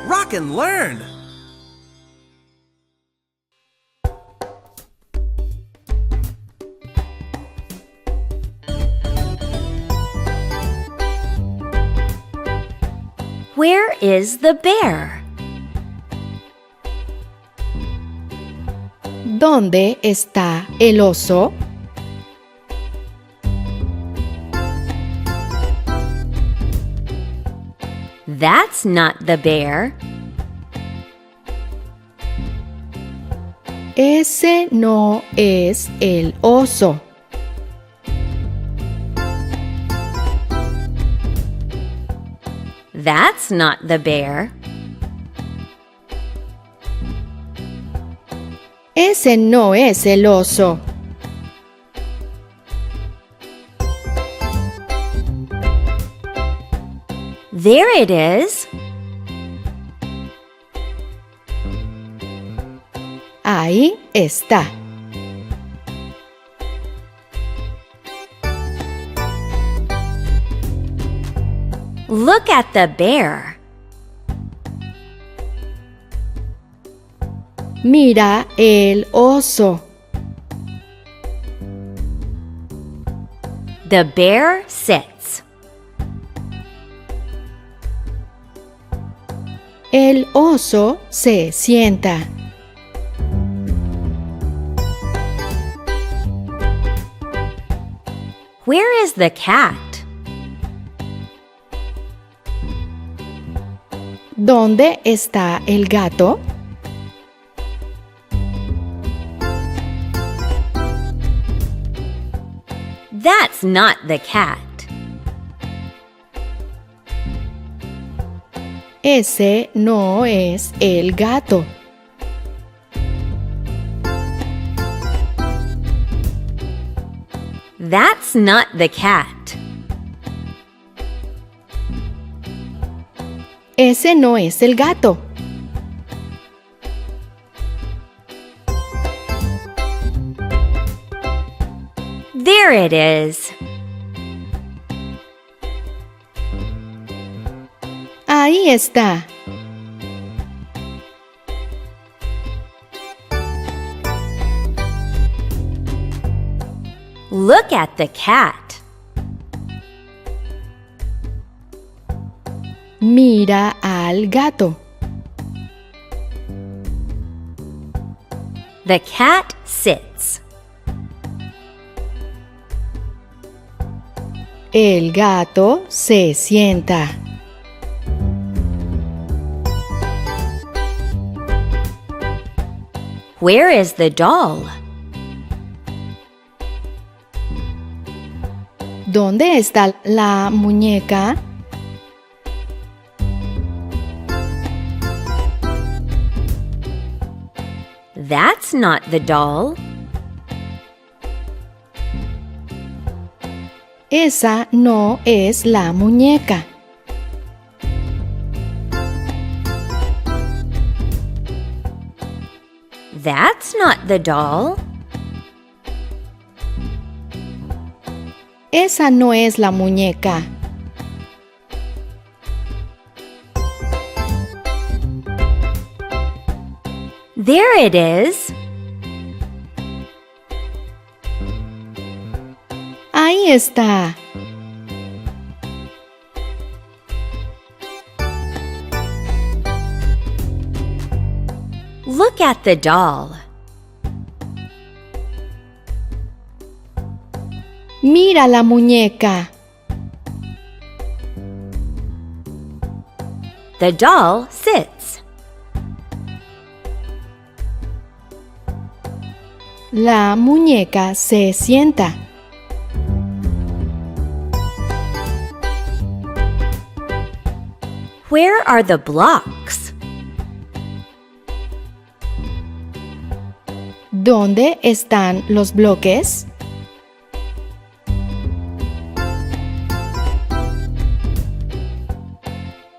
rock and learn! Where is the bear? ¿Dónde está el oso? That's not the bear. Ese no es el oso. That's not the bear. Ese no es el oso. There it is. Ahí está. Look at the bear. Mira el oso. The bear sits. El oso se sienta. Where is the cat? ¿Dónde está el gato? That's not the cat. Ese no es el gato. That's not the cat. Ese no es el gato. There it is. Ahí está. Look at the cat. Mira al gato. The cat sits. El gato se sienta. Where is the doll? ¿Dónde está la muñeca? That's not the doll. Esa no es la muñeca. That's not the doll. Esa no es la muñeca. There it is. Ahí está. Look at the doll. Mira la muñeca. The doll sits. La muñeca se sienta. Where are the blocks? ¿Dónde están los bloques?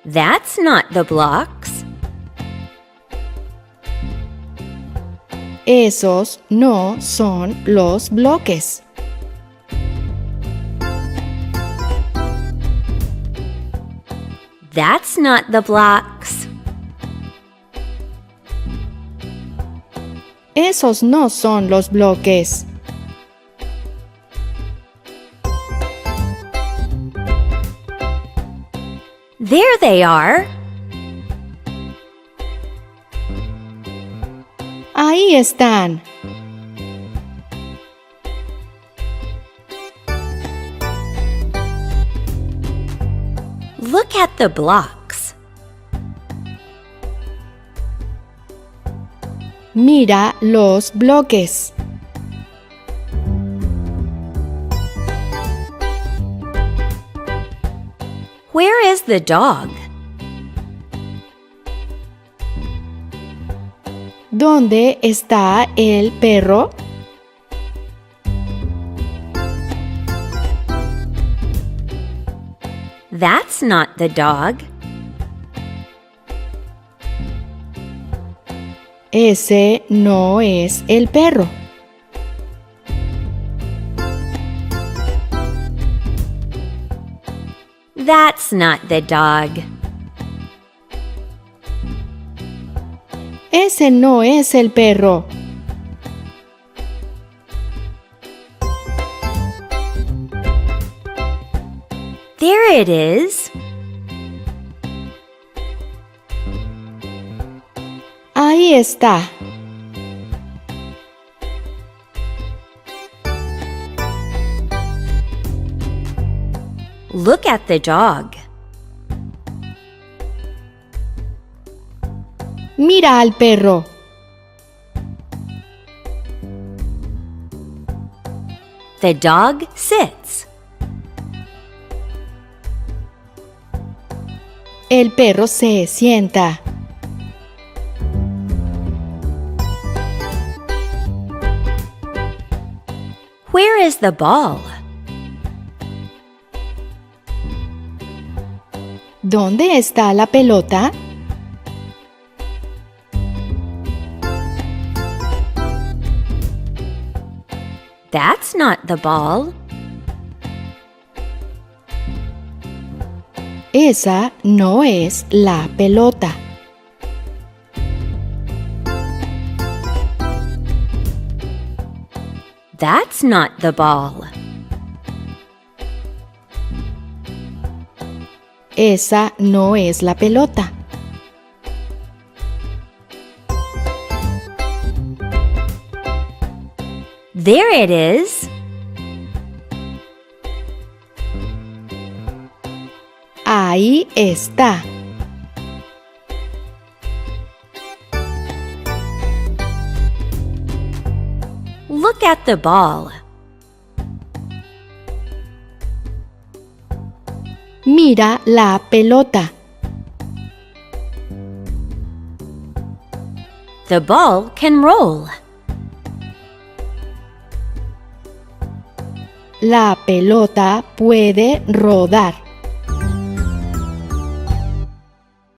That's not the blocks. Esos no son los bloques. That's not the blocks. Esos no son los bloques. There they are. Ahí están. Look at the blocks. Mira los bloques. Where is the dog? ¿Dónde está el perro? That's not the dog. Ese no es el perro. That's not the dog. Ese no es el perro. There it is. Ahí está. Look at the dog. Mira al perro. The dog sits. El perro se sienta. Where is the ball? ¿Dónde está la pelota? That's not the ball. Esa no es la pelota. That's not the ball. Esa no es la pelota. There it is. Ahí está. Look at the ball. Mira la pelota. The ball can roll. La pelota puede rodar.